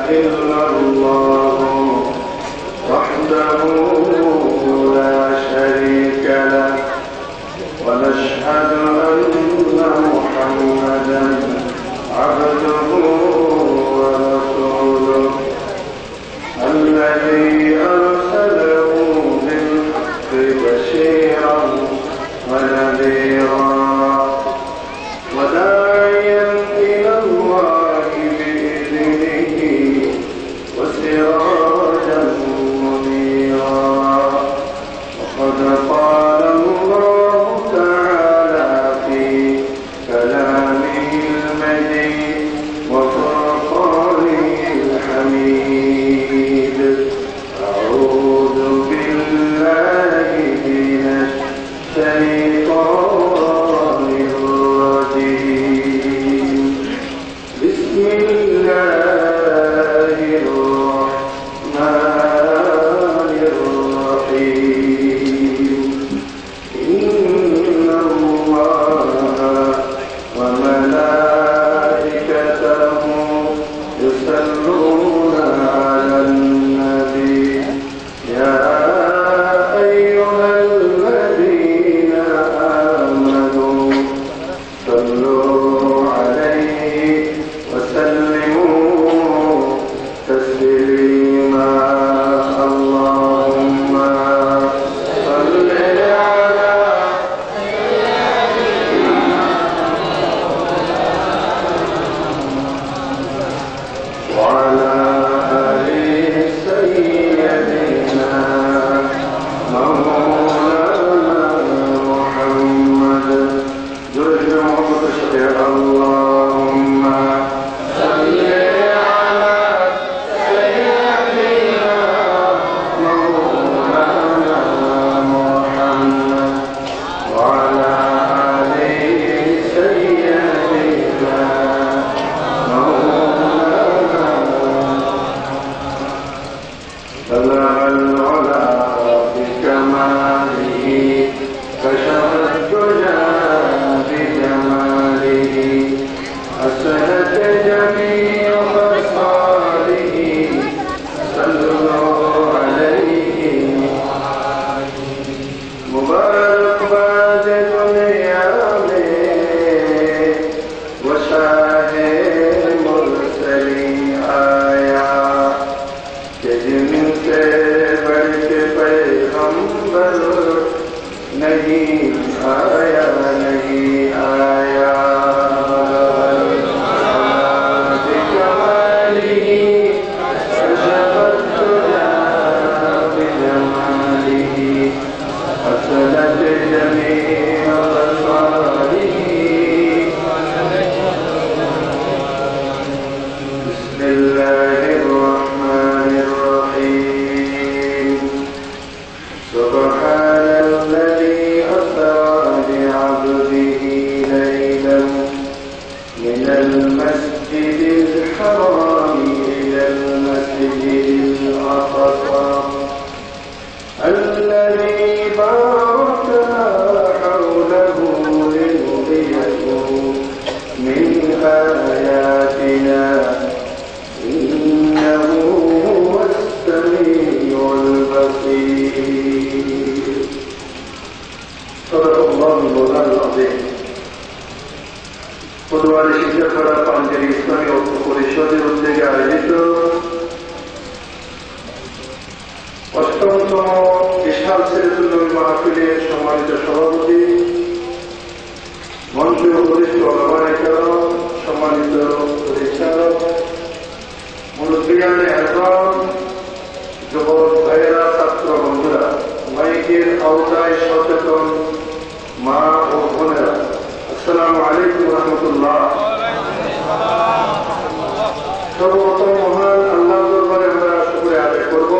إلا الله وحده لا شريك له ونشهد أن محمدا عبده ورسوله الذي أرسله بالحق بشيرا ونذيرا وداعيا إلى الله بإذنه وسراجا منيرا وقد قال الله تعالى في كلامه المجيد وفرقانه الحميد أعوذ بالله من الشيطان الرجيم بسم الله الرحمن الرحيم إن الله وملائكته يصلون على النبي يا أيها الذين آمنوا صلوا عليه وسلموا تسليما اللهم صل على وعلى آل سيدنا مولانا محمد درج مقتشر اللهم صل على سيدنا مولانا محمد وعلى آل سيدنا مولانا بلغ العلا بكماله كشف الدجى بجماله أسهت جميع خصاله صلوا عليه مبارك بعد دنيا में وشاہ मुरसली आया कि जिनसे बढ़ के पैगंबर नहीं आया नहीं आया बिजमालिही कशफत दुजा बिजमालिही असलत जमीअ खसालिही बिस्मिल्लाहिर रहमानिर रहीम सुब्हानल्लज़ी अस्रा बिअब्दिही लैलन मिनल मस्जिदिल हराम इलल मस्जिदिल अक़सा الذي باركنا حوله لنريه من آياتنا إنه هو السميع البصير صدق الله مولانا العظيم পটুয়ারি শিক্ষাখোলা পাঞ্জেরি ইসলামী ঐক্য পরিষদের উদ্যোগে আয়োজিত অষ্টমতম বিশাল সিরাতুল নবী মাহফিলের সম্মানিত সভাপতি মঞ্চে উপস্থিত ওলামায়ে কেরাম সম্মানিত পরিচালক মুরব্বিয়ানে ইকরাম যুবক ভাইয়েরা ছাত্র বন্ধুরা মাইকের আওতায় সচেতন মা ও বোনেরা আসসালামু আলাইকুম ওয়া রাহমাতুল্লাহ। সর্বপ্রথম মহান আল্লাহর দরবারে আমরা শুকরিয়া আদায় করব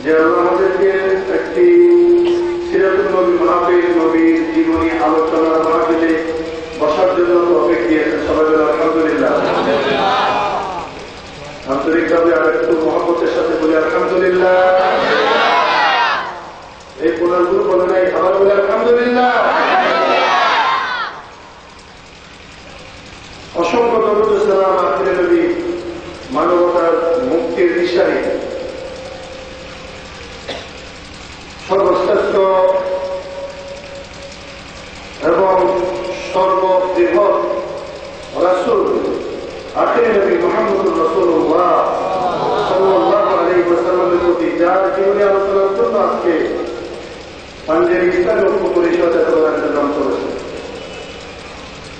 যে আল্লাহ আমাদেরকে একটি সিরাতুল নবী মাহফিল নবীর জীবনী আলোচনার মাহফিলে বসার জন্য তৌফিক দিয়েছেন। সবাই বলেন আলহামদুলিল্লাহ। আন্তরিকভাবে আর একটু মহব্বতের সাথে বলি আলহামদুলিল্লাহ। এই পুনর্গুলো বলে নাই, আবার বলে আলহামদুলিল্লাহ। অসংখ্য দরুদ সালাম আখিরে নবী মানবতার মুক্তির দিশারি, সর্বশ্রেষ্ঠ এবং সর্ববৃহৎ রাসূল আখিরি নবী মুহাম্মদুর রাসূলুল্লাহ সাল্লাল্লাহু আলাইহি ওয়াসাল্লামের প্রতি যার জীবনী আলোচনার জন্য আজকে পাঞ্জাবি ইসলামী ঐক্য পরিষদ এত বড় ইন্তজাম করেছে।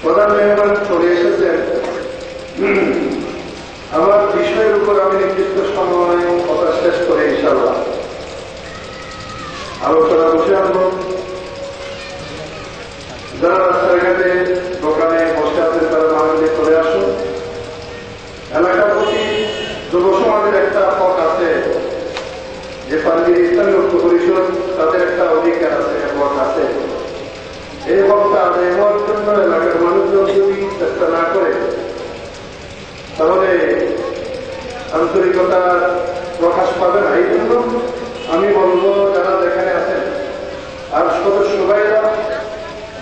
প্রধান মেহমান চলে এসেছেন। আমার বিষয়ের উপর আমি নির্দিষ্ট সময় কথা শেষ করে ইনশাআল্লাহ আলোচনা বসে আনবো। যারা রাস্তাঘাটে দোকানে বসে আছেন তারা মানবে চলে আসুন। এলাকার প্রতি যুব সমাজের একটা হক আছে, যে পাঞ্জাবি ইসলামী ঐক্য পরিষদ তাদের একটা অধিকার আছে, হক আছে। এই হকটা আদায় হওয়ার জন্য এলাকার মানুষজন যদি চেষ্টা না করে তাহলে আন্তরিকতা প্রকাশ পাবে না। এই জন্য আমি বলবো যারা যেখানে আছেন আর সদস্য ভাইরা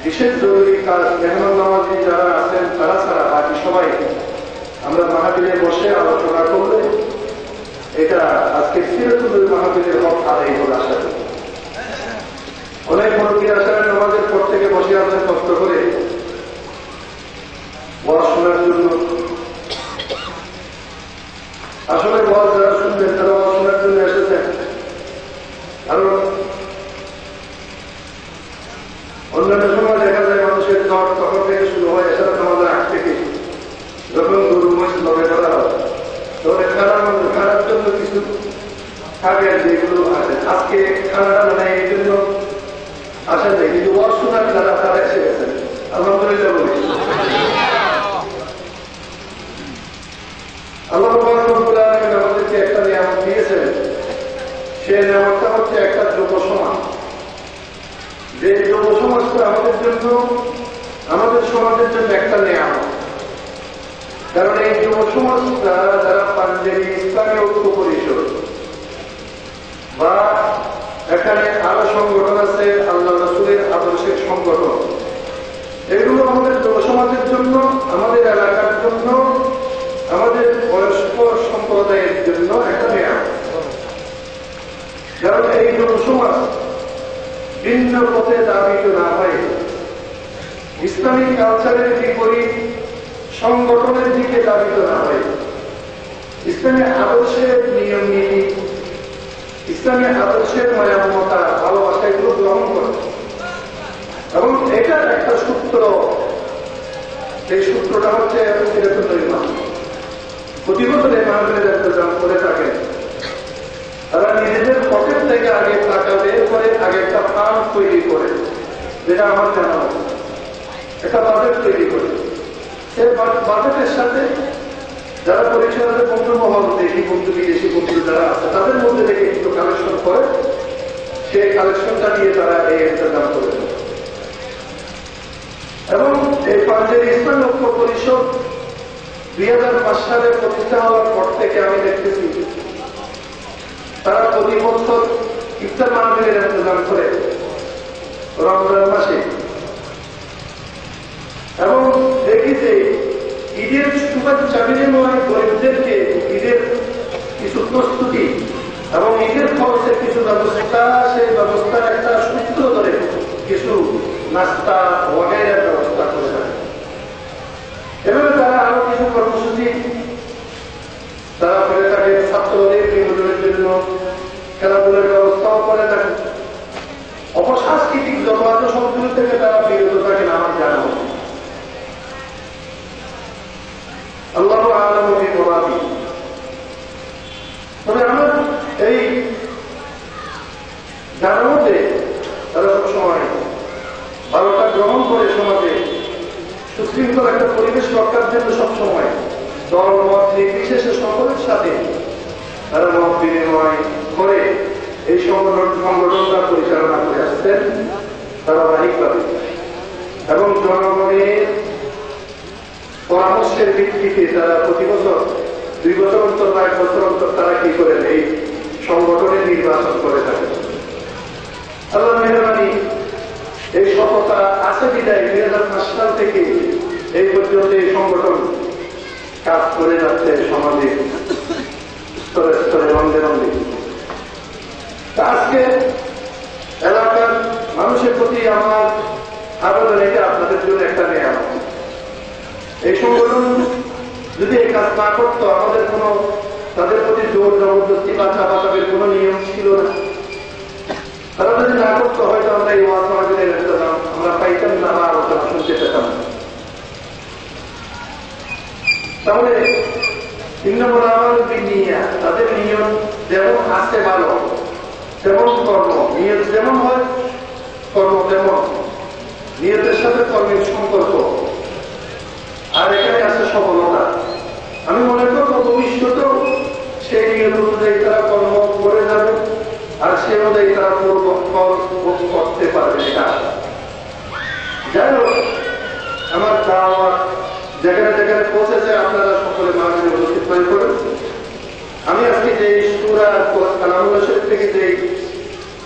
বিশেষ জরুরি কাজ মেহমান নামাজি যারা আছেন তারা ছাড়া বাকি সবাই আমরা মাহফিলে বসে আলোচনা করলে এটা আজকে সিরাতুল মাহফিলের হক আদায় হল। আশা করি অনেক মুরব্বী আসলে নামাজের পর থেকে বসে আছেন কষ্ট করে ওয়াজ শোনার জন্য। আসলে ওয়াজ যারা শুনবেন তারা ওয়াজ শোনার জন্য এসেছেন। কারণ অন্যান্য সময় দেখা যায় মানুষের জ্বর তখন থেকে শুরু হয়, এছাড়া আমাদের আগ থেকে যখন গরু মহিষ লগে করা হয় তখন খারাপ জন্য কিছু খাবেন যেগুলো আছে। আজকে খানাটা মানে এই জন্য আসেন নাই, কিন্তু ওয়াজ শোনার যারা তারা এসে গেছেন আলহামদুলিল্লাহ বলি। আল্লাহ আমাদেরকে একটা নিয়ামত দিয়েছেন, সে নিয়ামতটা হচ্ছে একটা যুব সমাজ। যে যুব সমাজটা আমাদের জন্য, আমাদের সমাজের জন্য একটা নিয়ামত। কারণ এই যুব সমাজটা যারা পাঞ্জাবি ইসলামী ঐক্য পরিষদ বা এখানে আরো সংগঠন আছে আল্লাহ রাসূলের আদর্শের সংগঠন, এগুলো আমাদের যুব সমাজের জন্য, আমাদের এলাকার জন্য, আমাদের বয়স্ক সম্প্রদায়ের জন্য একটা নিয়ামত। কারণ এই যুব সমাজ ভিন্ন পথে দাবিত না হয়, ইসলামিক কালচারের বিপরীত সংগঠনের দিকে দাবিত না হয়, ইসলামী আদর্শের নিয়ম নীতি, ইসলামী আদর্শের মায়ামমতা ভালোবাসা এগুলো গ্রহণ করে। এবং এটার একটা সূত্র, এই সূত্রটা হচ্ছে প্রতি বছর এই মাহফিলের ইন্তজাম করে থাকেন। তারা নিজেদের পকেট থেকে আগে টাকা বের করে আগে একটা ফান্ড তৈরি করে, যেটা আমার জানা আছে, একটা বাজেট তৈরি করে। সেই বাজেটের সাথে যারা পরিচালকের বন্ধু মহল, দেশি বন্ধু বিদেশি বন্ধু যারা আছে তাদের মধ্যে থেকে কিছু কালেকশন করে, সেই কালেকশনটা দিয়ে তারা এই ইন্তজাম করে। এবং এই পাঞ্জাবি ইসলামী ঐক্য পরিষদ 2005 সালে প্রতিষ্ঠা হওয়ার পর থেকে আমি দেখতেছি তারা প্রতি বছর ইফতার মাহফিলের ইন্তজাম করে রমজান মাসে। এবং দেখি যে ঈদের শুভেচ্ছা বিনিময় গরিবদেরকে ঈদের কিছু প্রস্তুতি এবং ঈদের খরচের কিছু ব্যবস্থা, সেই ব্যবস্থার একটা সূত্র ধরে কিছু নাস্তা ওয়াগের ব্যবস্থা করে থাকে। এভাবে তারা আরো কিছু কর্মসূচি তারা করে থাকে। ছাত্রদের বিনোদনের জন্য খেলাধুলার ব্যবস্থাও করে থাকে। অপসাংস্কৃতিক জমাত সবগুলো থেকে তারা বিরত থাকেন আমার জানা উচিত। আল্লাহ আলম বিপরাধী। তবে আমার এই জানার মধ্যে তারা সবসময় ভালোটা গ্রহণ করে সমাজে সুশৃঙ্খল একটা পরিবেশ রক্ষার জন্য সবসময় দল মত নির্বিশেষে সকলের সাথে তারা মত বিনিময় করে এই সংগঠনটা পরিচালনা করে আসছেন ধারাবাহিকভাবে। এবং জনগণের পরামর্শের ভিত্তিতে তারা প্রতি বছর 2 বছর অন্তর বা 1 বছর অন্তর তারা কি করেন এই সংগঠনের নির্বাচন করে থাকেন। আল্লাহ মেহরবানি এই সফলতা আছে বিদায় 2005 সাল থেকে এই পর্যন্ত এই সংগঠন কাজ করে যাচ্ছে সমাজের স্তরে কাজ না করতো, আমাদের কোনো তাদের প্রতি জোর জবরদস্তি বা চাপাচাপির কোনো নিয়ম ছিল না। তারা যদি না করতো হয়তো আমরা এই ওয়াজ মাহফিলে যেতাম, আমরা পাইতাম না বা আলোচনা শুনতে পেতাম না। তাহলে তাদের নিয়ম যেমন আছে ভালো, তেমন কর্ম, নিয়ত যেমন হয় কর্ম তেমন, নিয়তের সাথে কর্মের সম্পর্ক, আর এখানে আছে সফলতা। আমি মনে করবো ভবিষ্যতেও সেই নিয়ত অনুযায়ী তারা কর্ম করে যাবে, আর সে অনুযায়ী তারা ফল ভোগ করতে পারবে। এটা যাই হোক, আমার দাওয়াত যেখানে যেখানে পৌঁছেছে আপনারা সকলে মাহফিলে উপস্থিত হয়ে পড়েন। আমি আজকে যে সূরা কালামুল্লাহ শরীফ থেকে যে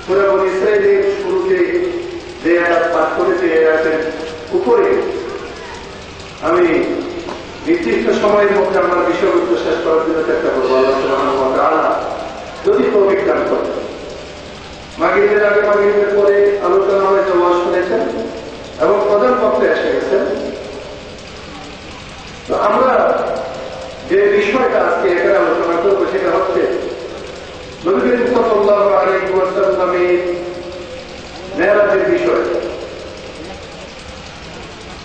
সূরা বনী ইসরাঈলের শুরুতে যে আয়াত পাঠ করেছে, এই আয়াতের উপরে আমি নির্দিষ্ট সময়ের মধ্যে আমার বিষয়বস্তু শেষ করার জন্য চেষ্টা করবো। আল্লাহ সুবহানাহু ওয়া তাআলা যদি তৌফিক দান করেন। মাগরিবের আগে মাগরিবের পরে আলোচনা হয়েছে, ওয়াজ শুনেছেন এবং প্রধান পক্ষে এসে গেছেন। তো আমরা যে বিষয়টা আজকে এখানে আলোচনা করবো সেটা হচ্ছে নবী করিম সাল্লাল্লাহু আলাইহি ওয়াসাল্লামের মেরাজের বিষয়।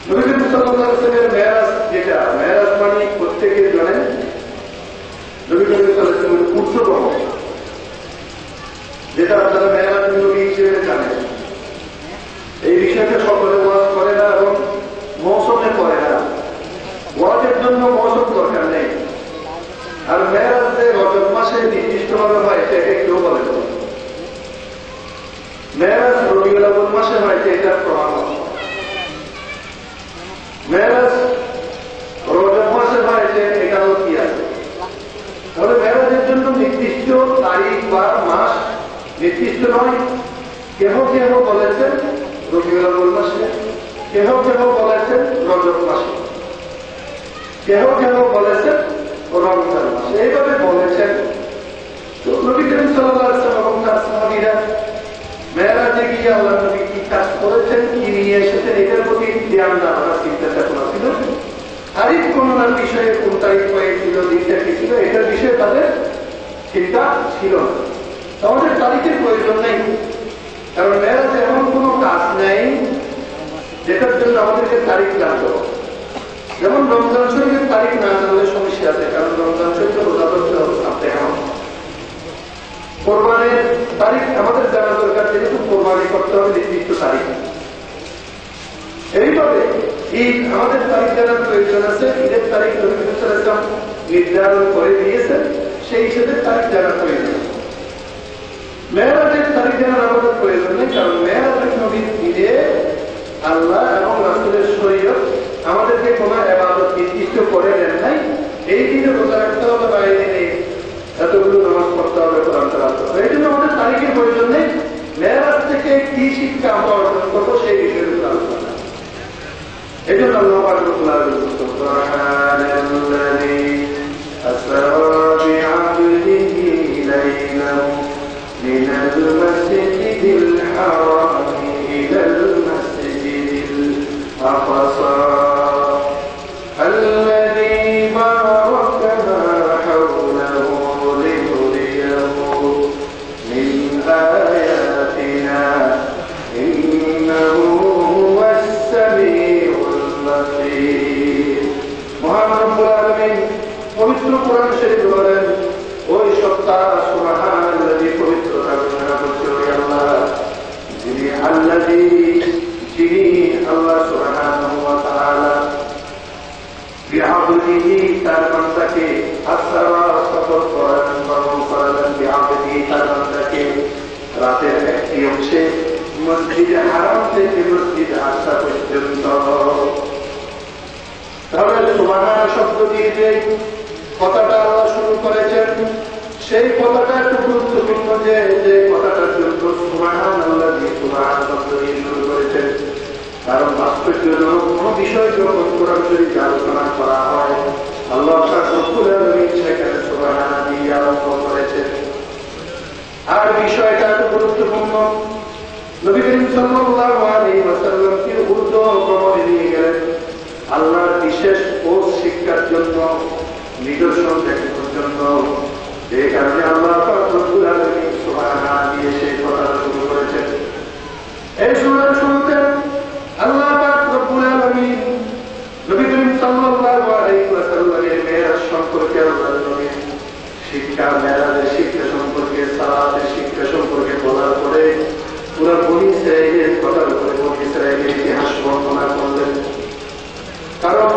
নবী করিম সাল্লাল্লাহু আলাইহি ওয়াসাল্লামের মেরাজ, যেটা মেরাজ মানে প্রত্যেকে জানেন নবী করিম সাল্লাল্লাহু আলাইহি ওয়াসাল্লামের উচ্চতম, যেটা আপনারা মেরাজ নবী হিসেবে জানেন। এই বিষয়টা সকলে ওয়াজ করে না এবং মৌসুমে করে না। ওয়াজের জন্য মৌসুম দরকার নেই। আর মেরাজ যে রজব মাসে নির্দিষ্টভাবে হয় সেটা কেউ বলে না। মেরাজ রবিউল আউয়াল মাসে হয়, এটার প্রমাণ। মেরাজ রজব মাসে হয়, এটারও কি আছে। তাহলে মেরাজের জন্য নির্দিষ্ট তারিখ বা মাস নির্দিষ্ট নয়। কেহ কেহ বলেছেন রবিউল আউয়াল মাসে, কেহ কেহ বলেছেন রজব মাসে, কেহ কেহ বলেছেন রমজান মাসে, এইভাবে বলেছেন। তো নবী করিম সাল্লাল্লাহু আলাইহি ওয়াসাল্লাম এবং তার সাহাবীরা মেরাজে গিয়ে আল্লাহ নবী কি কাজ করেছেন, কি নিয়ে এসেছেন, এটার প্রতি ধ্যান দেওয়ার চিন্তা চেতনা ছিল। তারিখ গণনার বিষয়ে কোন তারিখ হয়েছিল, দিনটা কি ছিল, এটার বিষয়ে তাদের চিন্তা ছিল না। আমাদের তারিখের প্রয়োজন নেই, কারণ মেরাজে এমন কোনো কাজ নেই যেটার জন্য আমাদেরকে তারিখ জানতে হবে। যেমন রমজান শরীফের তারিখ না জানলে সমস্যা আছে, কারণ রমজান শরীফে রোজা ধরতে হবে। কোরবানির তারিখ আমাদের জানা দরকার, যেহেতু কোরবানি করতে হবে নির্দিষ্ট তারিখ। এইভাবে ঈদ আমাদের তারিখ জানার প্রয়োজন আছে। ঈদের তারিখ নবী সাল্লাল্লাহু আলাইহি ওয়াসাল্লাম নির্ধারণ করে দিয়েছেন, সেই হিসেবে তারিখ জানার প্রয়োজন। মেরাজের তারিখ জানার আমাদের প্রয়োজন নেই, কারণ মেরাজের নবীর ঈদে আল্লাহ এবং রাসূলের শরীয়ত আমাদেরকে কোন ইবাদত নির্দিষ্ট করে দেন নাই। এই দিনে রোজা রাখতে হবে বা এই দিনে এতগুলো নামাজ পড়তে হবে, কোরআন তেলাওয়াত করতে হবে। এই জন্য আমাদের তারিখের প্রয়োজন নেই। মেরাজ থেকে কি শিক্ষা আমরা অর্জন করবো সেই বিষয়ের উপর আলোচনা। এই জন্য আল্লাহ পাক রব্বুল আলামিন সুবহানাল্লাযী আসরা বি'আবদিহি লাইলান মিনাল মাসজিদিল হারাম ইলাল মাসজিদিল আকসা الذي باركنا حوله لنريه من آياتنا إنه هو السميع البصير। মহান রব্বুল আলামিন পবিত্র কোরআন শরীফে বলেন, ওই সত্তা সুবহানাল্লাযী, পবিত্রতা ঘোষণা করছে ওই আল্লাহ, যিনি আল্লাহ সুবহানাহু ওয়া তাআলা বিআবদিহি, তার বান্দাকে আসরা সফর করেন, ভ্রমণ করালেন। বিআবদিহি, তার বান্দাকে রাতের একটি অংশে মসজিদে হারাম থেকে মসজিদে আকসা পর্যন্ত। তাহলে সুবহান শব্দ দিয়ে যে কথাটা আল্লাহ শুরু করেছেন, সেই কথাটা একটু গুরুত্বপূর্ণ, যে কথাটার জন্য সুবহানাল্লাহ দিয়ে সুবহান শব্দ দিয়ে শুরু করেছেন। কারণ আশ্চর্যজনক কোন বিষয় যখন কোরআন শরীফে আলোচনা করা হয়, আল্লাহ রব্বুল আলামিন সেখানে সুবহান দিয়ে আরম্ভ করেছেন। আর বিষয়টা এত গুরুত্বপূর্ণ, নবী করিম সাল্লাল্লাহু আলাইহি ওয়াসাল্লামকে ঊর্ধ্ব কবরে নিয়ে গেলেন আল্লাহর বিশেষ ও শিক্ষার জন্য। নিদর্শন দেখে পর্যন্ত। এই কারণে আল্লাহ পাক রব্বুল আলামিন সুবহানাহু দিয়ে সেই কথা শুরু করেছেন। এই সূরার শুরুতে আল্লাহ পাক রব্বুল আলামিন নবী করিম সাল্লাল্লাহু আলাইহি ওয়াসাল্লামের মেরাজ সম্পর্কে, আল্লাহর নবীর শিক্ষা, মেরাজের শিক্ষা সম্পর্কে, সালাতের শিক্ষা সম্পর্কে বলার পরে পুরো বনী ইসরাঈলের কথার উপরে বনী ইসরাঈলের ইতিহাস বর্ণনা করলেন। কারণ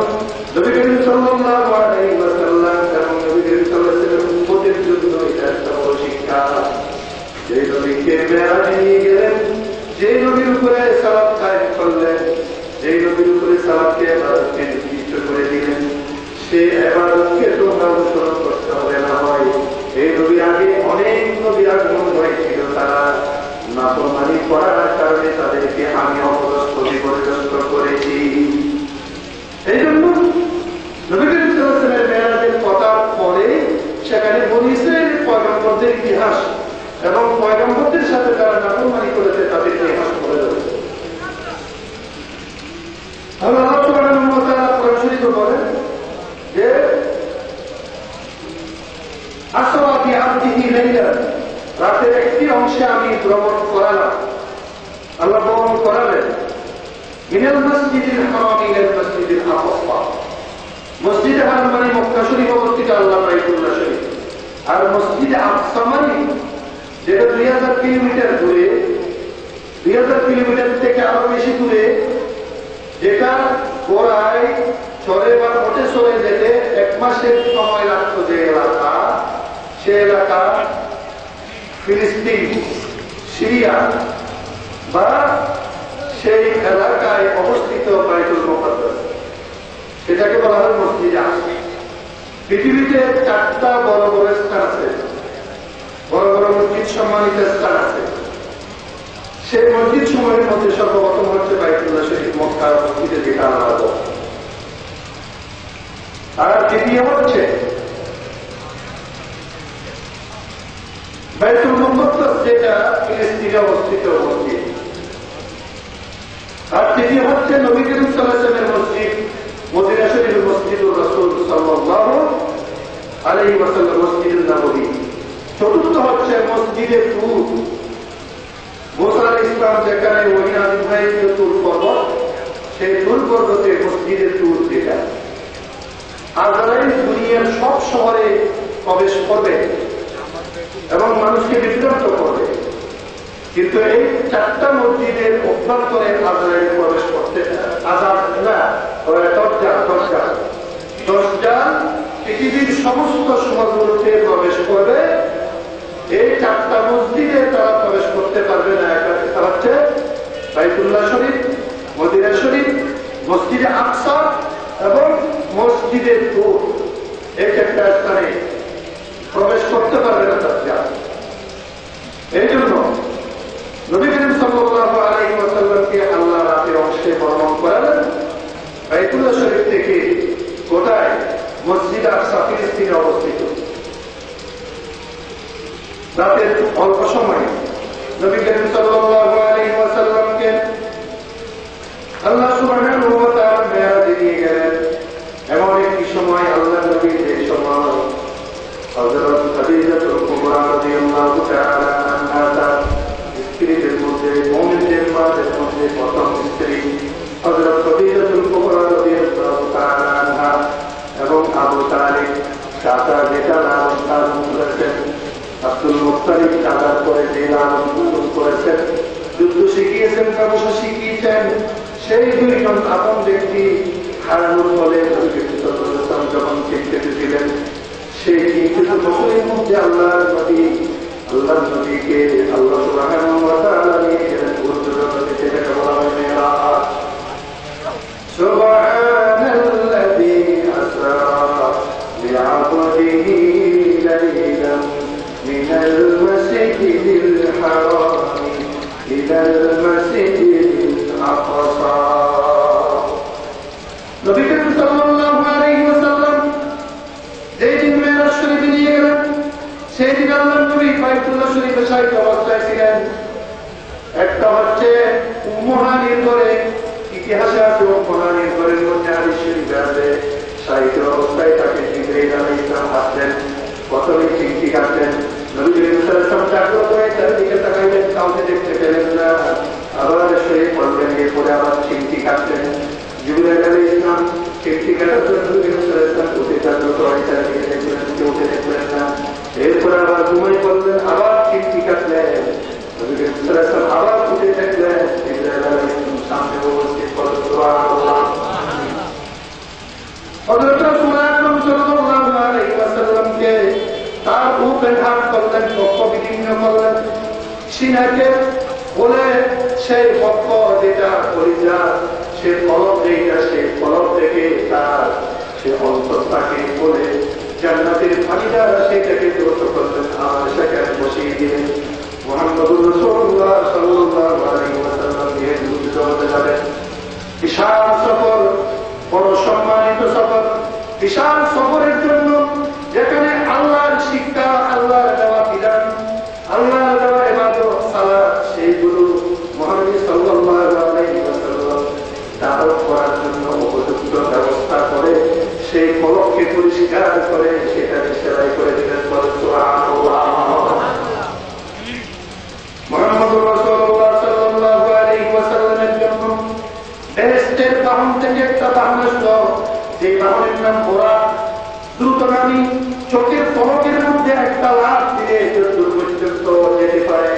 নবী করিম সাল্লাল্লাহু আলাইহি ওয়াসাল্লাম এবং নবী করিম সাল্লাল্লাহু আলাইহি ওয়াসাল্লামের উম্মতের জন্য এটা একটা বড় শিক্ষা। যে নবীকে মেরাজে নিয়ে গেলেন, যে নবীর উপরে সালাত কায়েম করলেন, যে নবীর উপরে সালাতকে ইবাদতকে নির্দিষ্ট করে দিলেন, সে ইবাদতকে তোমরা অনুসরণ করতে হবে না হয়। এই নবীর আগে অনেক নবীর আগমন হয়েছিল, তারা নাফরমানি করার কারণে তাদেরকে আমি অপদস্থ বিপর্যস্ত করেছি। এই জন্য নবী করিম সাল্লাল্লাহু আলাইহি ওয়াসাল্লামের মেরাজের কথার পরে সেখানে বনী ইসরাঈলের পয়গম্বরদের ইতিহাস এবং পয়গম্বরদের সাথে যারা নাফরমানি করেছে তাদের ইতিহাস বলে রয়েছে। আল্লাহ সুবহানাহু ওয়া তাআলা কোরআন শরীফে বলেন যে আসরা বিআবদিহি লাইলান, রাতের একটি অংশে আমি ভ্রমণ করালাম। আল্লাহ ভ্রমণ করালেন মিনাল মসজিদিল হারাম ইলাল মসজিদিল আকসা। মসজিদে হারাম মানে মক্কা শরীফ অবস্থিত আল্লাহ বাইতুল্লাহ শরীফ, আর মসজিদে আকসা মানে যেটা 2000 কিলোমিটার দূরে, 2000 কিলোমিটার থেকে আরো বেশি দূরে, যেটা গোড়ায় চলে বা মোটে চলে যেতে 1 মাসের সময় লাগতো, যে এলাকা, সে এলাকা ফিলিস্তিন, সিরিয়া বা সেই এলাকায় অবস্থিত বাইতুল মুকাদ্দাস, সেটাকে বলা হয় মসজিদে আকসা। পৃথিবীতে 4টা বড় বড় স্থান আছে, বড় বড় মসজিদ সম্মানিত স্থান আছে। সেই মসজিদ সমূহের মধ্যে সর্বপ্রথম হচ্ছে বাইতুল্লাহ শরীফ, মক্কার মসজিদে, যেটা আল্লাহ। আর দ্বিতীয় হচ্ছে বাইতুল মুকাদ্দাস, যেটা ফিলিস্তিনে অবস্থিত মসজিদ। আর তৃতীয় হচ্ছে নবী করিম সাল্লাল্লাহু আলাইহি ওয়াসাল্লামের মসজিদ, মদিনা শরীফের মসজিদুর রাসূল সাল্লাল্লাহু আলাইহি ওয়াসাল্লাম, মসজিদুন নববী। চতুর্থ হচ্ছে মসজিদে তুর, মুসা আলাইহিস সালাম যেখানে ওহী নাযিল হয়েছিল তুর পর্বত, সেই তুর পর্বতে মসজিদে তুর, যেটা আজরাইল দুনিয়ার সব শহরে প্রবেশ করবে এবং মানুষকে বিভ্রান্ত করবে, কিন্তু এই 4টা মসজিদের অভ্যন্তরে আজরাইল প্রবেশ করতে দরজা পৃথিবীর সমস্ত শহরগুলোতে প্রবেশ করবে। এই 4টা মসজিদে তারা প্রবেশ করতে পারবে না। একটা হচ্ছে বাইতুল্লাহ শরীফ, মদিনা শরীফ, মসজিদে আকসা এবং মসজিদে তুর। এই 4টা স্থানে প্রবেশ করতে পারবে না দরজা। এই জন্য নবী করিম সাল্লাল্লাহু আলাইহি ওয়াসাল্লামকে আল্লাহ রাতের অংশে ভ্রমণ করালেন বাইতুল্লাহ শরীফ থেকে। কোথায়? মসজিদ আকসা, ফিলিস্তিনে অবস্থিত। রাতের অল্প সময় নবী করিম সাল্লাল্লাহু আলাইহি ওয়াসাল্লামকে আল্লাহ সুবহানাহু ওয়া তাআলা মেরাজে নিয়ে গেলেন। এমন একটি সময় আল্লাহ নবী, যে সময় হযরত খাদিজাতুল কুবরা রাদিয়াল্লাহু তাআলা আনহা তার স্ত্রীদের মধ্যে, মুমিনদের মাদের মধ্যে প্রথম স্ত্রী হযরত খাদিজাতুল কুবরা রাদিয়াল্লাহু তাআলা আনহা এবং আবু তালিব চাচা, যেটা লালন পালন করেছেন, আব্দুল মুত্তালিব চাচার পরে যে লালন পালন করেছেন, যুদ্ধ শিখিয়েছেন, ব্যবসা শিখিয়েছেন, সেই 2জন আপন ব্যক্তি হারানোর ফলে যখন চিন্তিত ছিলেন, সেই চিন্তিত বছরের মধ্যে আল্লাহর নবীকে আল্লাহ সুবহানাহু ওয়া তাআলা নিয়ে গেলেন উর্দুতে, যেটাকে বলা হয় মেরাজ। সুবহানাল্লাযী আসরা বিআবদিহি লাইলান মিনাল মাসজিদিল হারাম ইলাল মাসজিদিল আকসা। নবী করিম সাল্লাল্লাহু আলাইহি ওয়াসাল্লাম যেই দিন মেরাজ শরীফে নিয়ে গেলেন, সেই দিন আল্লাহর নবী বাইতুল্লাহ শরীফে শায়িত অবস্থায় ছিলেন। একটা হচ্ছে উম্মু হানির ঘরে, ইতিহাসে আছে উম্মু হানির ঘরের মধ্যে হাদিস শরীফে আছে শায়িত অবস্থায় তাকে জিবরাইল আলাইহিস সালাম আসলেন, প্রথমে চিমটি কাটলেন। নবী করিম সাল্লাল্লাহু আলাইহি ওয়াসাল্লাম জাগ্রত হয়ে চারিদিকে তাকাইলেন, কাউকে দেখতে পেলেন না। আবার শুয়ে পড়লেন, এরপরে আবার চিমটি কাটলেন। জিবরাইল আলাইহিস সালাম চিমটি কাটার জন্য নবী করিম সাল্লাল্লাহু আলাইহি ওয়াসাল্লাম উঠে জাগ্রত হয়ে চারিদিকে দেখলেন, কেউ উঠে দেখলেন না। এরপরে আবার ঘুমিয়ে পড়লেন, আবার চিমটি কাটলেন। নবী করিম সাল্লাল্লাহু আলাইহি ওয়াসাল্লাম আবার উঠে দেখলেন, জিবরাইল আলাইহিস সালাম সামনে উপস্থিত। সুবহানাল্লাহ। হযরত রাসূল আকরাম সাল্লাল্লাহু আলাইহি ওয়াসাল্লামকে তার উপরে হাত করলেন, পক্ষ বিদীর্ণ করলেন, সিনাকে বলে সেই পক্ষ যেটা কলিজা, সে পলক যেটা, সেই পলক থেকে তার সে অন্তরটাকে বলে জান্নাতের পানিটা সেটাকে দ্রুত করলেন, আর সেখানে বসিয়ে দিলেন। মুহাম্মদুর রাসূলুল্লাহ সাল্লাল্লাহু আলাইহি ওয়াসাল্লাম দিয়ে দ্রুত হতে যাবেন। বিশাল সফর, বড় সম্মানিত সফর। বিশাল সফরের জন্য যেখানে আল্লাহর শিক্ষা, আল্লাহর দেওয়া বিধান, আল্লাহর দেওয়া ইবাদত সালাত, সেইগুলো মহানবী সাল্লাল্লাহু আলাইহি ওয়াসাল্লাম দাওয়াত করার জন্য উপযুক্ত ব্যবস্থা করে সেই কলমকে পরিষ্কার করে সেটাকে সেলাই করে দিলেন। সুবহানাল্লাহ। মুহাম্মদুর রাসূলুল্লাহ সাল্লাল্লাহু আলাইহি ওয়াসাল্লামের জন্য বেহেশতের বাহন থেকে একটা বাহন আসলো, যে বাহনের নাম বুরাক। দ্রুতগামী, চোখের পলকের মধ্যে একটা লাফ দিয়ে এতদূর পর্যন্ত যেতে পারে,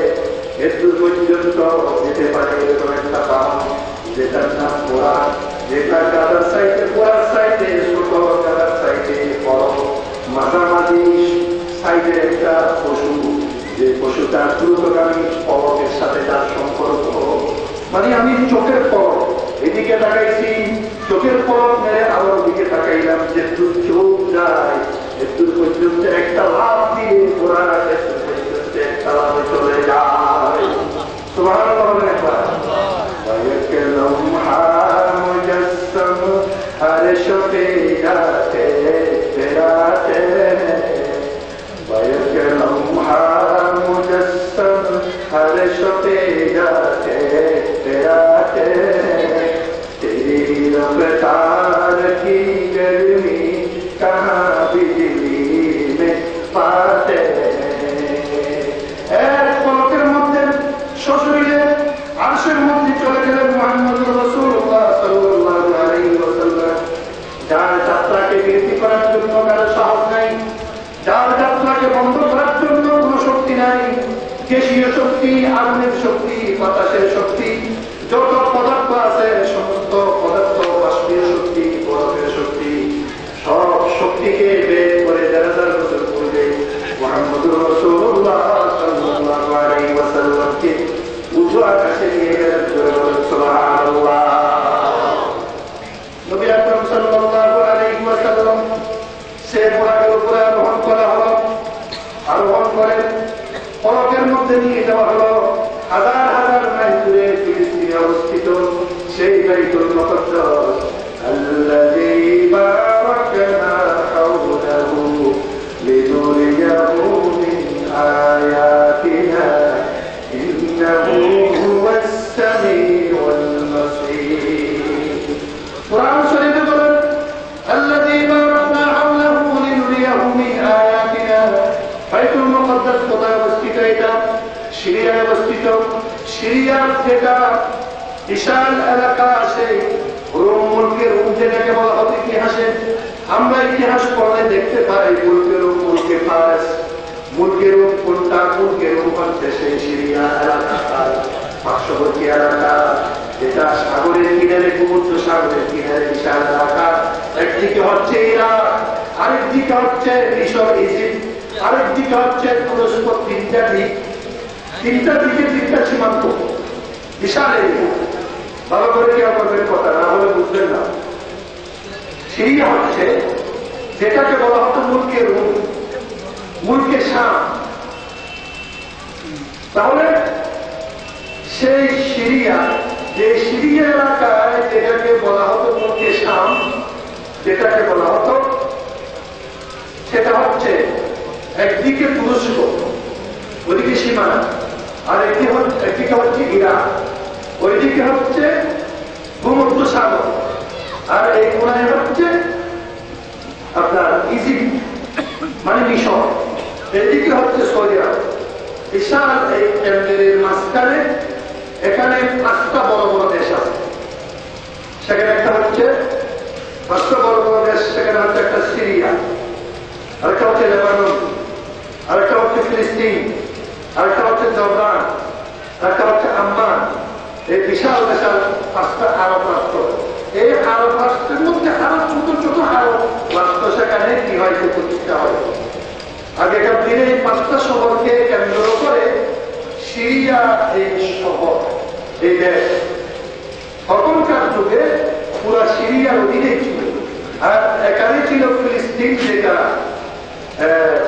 এতদূর পর্যন্ত যেতে পারে এরকম একটা বাহন, যেটার নাম বুরাক। যেটা গাদার সাইডে, বুরাক সাইডে ছোট, গাদার সাইডে বড়, মাঝামাঝি সাইডের একটা পশু, যে পশুটা দ্রুতগামী পলকের সাথে তার সম্পর্ক। মানে আমি চোখের পলক এদিকে তাকাইছি, চোখের পলক মেরে আবার ওদিকে তাকাইলাম, যে দূর চোখ যায় এদূর পর্যন্ত একটা লাভ দিয়ে ঘোরা পর্যন্ত একটা লাভে চলে যায়। সুবহানাল্লাহ। একবার আরশ পে যাতে ফেরাতে के लम्हा मुजस्सम हर्ष पे जाते फिराते तेरी रफ्तार की गर्मी कहाँ बिजली में पाते। एक पलकेर मध्य सशरीरे आरशेर मध्य चले गेलेन मुहम्मदुर रासूलुल्लाह साल्लाल्लाहु आलाइहि ওয়াসাল্লাম। যার যাত্রাকে বিরতি করার জন্য কারো সাহস নাই, যার যাত্রাকে বন্ধ করার জন্য কোন শক্তি নাই। গ্যাসীয় শক্তি, আগুনের শক্তি, বাতাসের শক্তি, যত পদার্থ আছে সমস্ত পদার্থ, বাষ্পীয় শক্তি, বরফের শক্তি, সব শক্তিকে বের করে 1000 বছর পূর্বে মুহাম্মদুর রাসূলুল্লাহ সাল্লাল্লাহু আলাইহি ওয়াসাল্লামকে উঁচু আকাশে নিয়ে গেলেন। সুবহানাল্লাহ। নবী আকরাম সাল্লাল্লাহু আলাইহি ওয়াসাল্লাম সে বুরাকের উপরে আরোহণ করা হলো, আরোহণ করে পলকের মধ্যে নিয়ে যাওয়া হলো হাজার হাজার মাইল দূরে ফিলিস্তিনে অবস্থিত সেই বাইতুল মুকাদ্দাস, আল্লাযী বারাকনা হাওলাহু লিনুরিয়াহু মিন আয়াতিনা ইন্নাহু হুয়াস সামিউল বাসীর। কুরআন শরীফে বলেন আল্লাযী বারাকনা হাওলাহু লিনুরিয়াহু মিন আয়াতিনা। বাইতুল মুকাদ্দাস কোথায় অবস্থিত? এটা সিরিয়ায় অবস্থিত। সিরিয়ার যেটা বিশাল এলাকা আছে, রোম মুলকের রোম যেটাকে বলা হতো ইতিহাসে, আমরা ইতিহাস পড়লে দেখতে পাই মুলকের রোম, মুলকে ফারস, মুলকের রোম কোনটা? মুলকের রোম হচ্ছে সেই সিরিয়া এলাকা, পার্শ্ববর্তী এলাকা, যেটা সাগরের কিনারে, সমুদ্র সাগরের কিনারে বিশাল এলাকা। একদিকে হচ্ছে ইরাক, আরেকদিকে হচ্ছে মিশর, ইজিপ্ট, আরেকদিকে হচ্ছে তুরস্ক। তিনটা দিক, তিনটা দিকে তিনটা সীমান্ত, বিশাল এরিয়া। ভালো করে কেউ করবেন, কথা না হলে বুঝবেন না। সিরিয়া হচ্ছে যেটাকে বলা হতো মুলকে রুম, মুলকে শাম। তাহলে সেই সিরিয়া, যে সিরিয়া এলাকায় যেটাকে বলা হতো মুলকে শাম, যেটাকে বলা হতো, সেটা হচ্ছে একদিকে তুরস্ক, ওইদিকে সীমানা, আর একদিকে হচ্ছে ইরাক, ওইদিকে হচ্ছে ভূমধ্য সাগর, আর এই কোণায় হচ্ছে আপনার ইজিপ্ট মানে মিশর, এদিকে হচ্ছে সৌদি আরব। বিশাল এই কেন্দ্রের মাঝখানে এখানে 5টা বড় বড় দেশ আছে। সেখানে একটা হচ্ছে 5টা বড় বড় দেশ, সেখানে হচ্ছে একটা সিরিয়া, আরেকটা হচ্ছে লেবানন, আরেকটা হচ্ছে ফিলিস্তিন, আরেকটা হচ্ছে জর্দান, আরেকটা হচ্ছে আম্মান। এই বিশাল বিশাল 5টা আরব রাষ্ট্র। এই আরব রাষ্ট্রের মধ্যে আরো ছোট ছোট আরব রাষ্ট্র সেখানে কি হয়েছে, প্রতিষ্ঠা হয়। আগেকার দিনে এই 5টা শহরকে কেন্দ্র করে সিরিয়া এই শহর, এই দেশ তখনকার যুগে পুরা সিরিয়ার অধীনে ছিল। আর এখানে ছিল ফিলিস্তিন, যেটা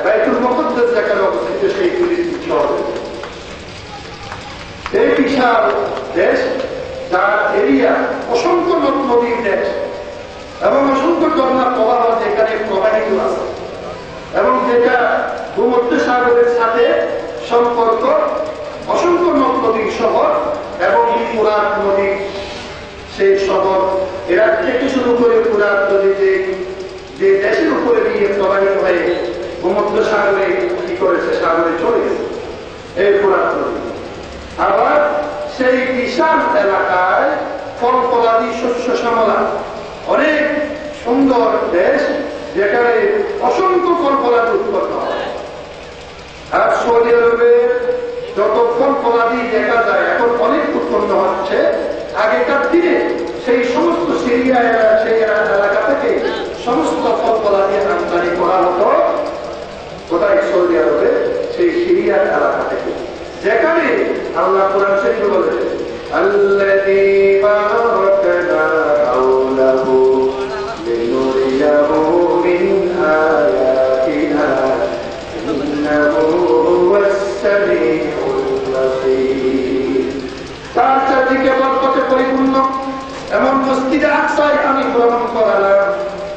বাইতুল মুকদ্দাস যেখানে অবস্থিত, সেই ফিলিস্তিন শহর। এই বিশাল দেশ, যার এরিয়া অসংখ্য নদ নদীর দেশ এবং অসংখ্য ঝর্ণা প্রবাহ যেখানে প্রবাহিত আছে, এবং যেটা ভূমধ্য সাগরের সাথে সম্পর্ক, অসংখ্য নদ নদীর শহর এবং পুরাত নদীর সেই শহর। এরা থেকে শুরু করে পুরাত নদী যে দেশের উপরে দিয়ে প্রবাহিত হয়ে ভূমধ্য সাগরে কি করেছে, সাগরে চলে গেছে এই পুরাত নদী। আবার সেই বিশাল এলাকায় ফল ফলাদি, শস্য শ্যামলা, অনেক সুন্দর দেশ, যেখানে অসংখ্য ফল ফলাদি উৎপন্ন হয়। আর সৌদি আরবের যত ফল ফলাদি দেখা যায় এখন অনেক উৎপন্ন হচ্ছে। আগেকার দিনে সেই সমস্ত সিরিয়া সেই এলাকা থেকে সমস্ত ফল ফলাদি আমদানি করা হতো কোথায়, সৌদি আরবে, সেই সিরিয়ার এলাকা থেকে, যেখানে আল্লাহ কোরআন শরীফে বলেছে আল্লাযী বারাকনা হাওলাহু লিনুরিয়াহু মিন আয়াতিনা ইন্নাহু হুয়াস সামিউল বাসীর। তার চারদিকে বরকতে পরিপূর্ণ এমন মসজিদে আকসায় আমি ভ্রমণ করালাম,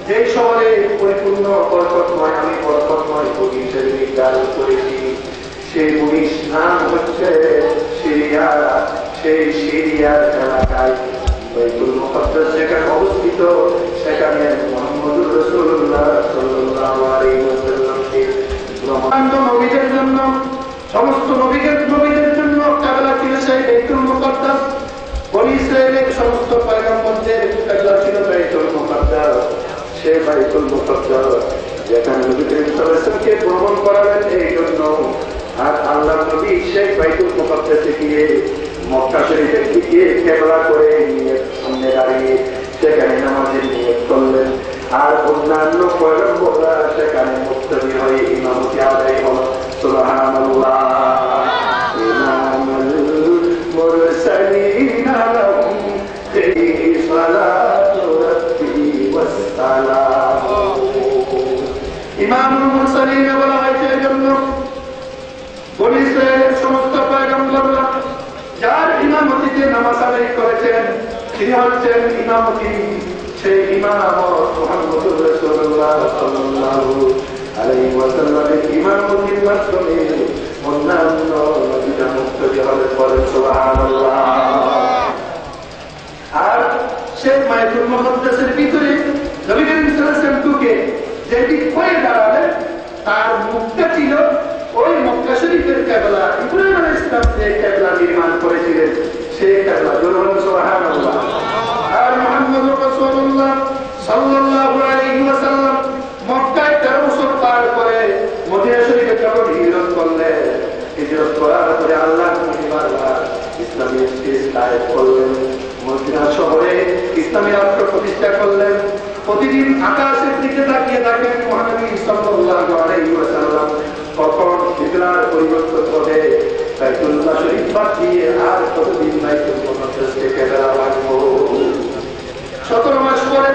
যে শহরে পরিপূর্ণ বরকতময়, আমি বরকতময় বগিচার নির্ধারণ করেছি। সেই বগির নাম হচ্ছে সিরিয়া। সেই সিরিয়ার এলাকায় বাইতুল মুকদ্দাস যেখানে অবস্থিত, সেখানে মুহাম্মদুর রাসূলুল্লাহ সাল্লাল্লাহু আলাইহি ওয়াসাল্লামকে নবীদের জন্য, সমস্ত নবীদের জন্য কিবলা ছিল সেই বাইতুল মুকদ্দাস। বনী ইসরাইলের সমস্ত পয়গম্বরদের কিবলা ছিল বাইতুল মুকদ্দাস। সেই বাইতুল মুকদ্দাস যেখানে নবী করিম সাল্লাল্লাহু আলাইহি ওয়াসাল্লামকে ভ্রমণ করালেন এই জন্য। আর আল্লাহ নবী সেই বাইতুল মুকদ্দাসে গিয়ে মক্কা শরীফের দিকে কিবলা করে নিয়ত সামনে দাঁড়িয়ে সেখানে নামাজের নিয়ত করলেন। আর অন্যান্য পয়গম্বররা সেখানে মুক্তাদি হয়ে ইমামতি আদায় হল। সুবহানাল্লাহ। ইমামুল মুরসালিন লাহুম ফিহি সালাতু রাব্বি ওয়াস সালাম। ইমামুল মুরসালিন বলা হয়েছে এজন্য বনী ইসরাইলের সমস্ত পয়গম্বররা যার ইমামতিতে নামাজ আদায় করেছেন, তিনি হচ্ছেন ইমামতি, সেই ইমাম মুহাম্মদুর রাসূলুল্লাহ সাল্লাল্লাহু আলাইহি ওয়াসাল্লামের ইমামতির মাধ্যমে অন্যান্য নবীরা মুক্তি হলেন। বলেন সুবহানাল্লাহ। আর সেই বাইতুল মুকদ্দাসের ভিতরে নবী করিম সাল্লাল্লাহু আলাইহি ওয়াসাল্লাম ঢুকে যেটি করে দাঁড়ালেন, তার মুখটা ছিল ওই মক্কা শরীফের কিবলা। ইব্রাহিম আলাইহিস সালাম যে কিবলা নির্মাণ করেছিলেন, সেই কিবলা। বলুন সুবহানাল্লাহ। আর মুহাম্মদুর রাসূলুল্লাহ সাল্লাল্লাহু আলাইহি ওয়াসাল্লাম মক্কায় 13 বছর পার করে মদিনা শরীফে যখন হিজরত করলেন, হিজরত করার পরে আল্লাহ পরিবারবার ইসলামী ইসলাম করলেন। মদিনা শহরে ইসলামী রাষ্ট্র প্রতিষ্ঠা করলেন। প্রতিদিন আকাশের দিকে তাকিয়ে থাকেন মহানবী সাল্লাল্লাহু আলাইহি ওয়াসাল্লাম কখন হিজরার পরিবর্তন করে বাইতুল্লাহ শরীফ বাদ দিয়ে আর কতদিন বাইতুল মুকদ্দাসকে কিবলা রাখবো। 17 মাস পরে,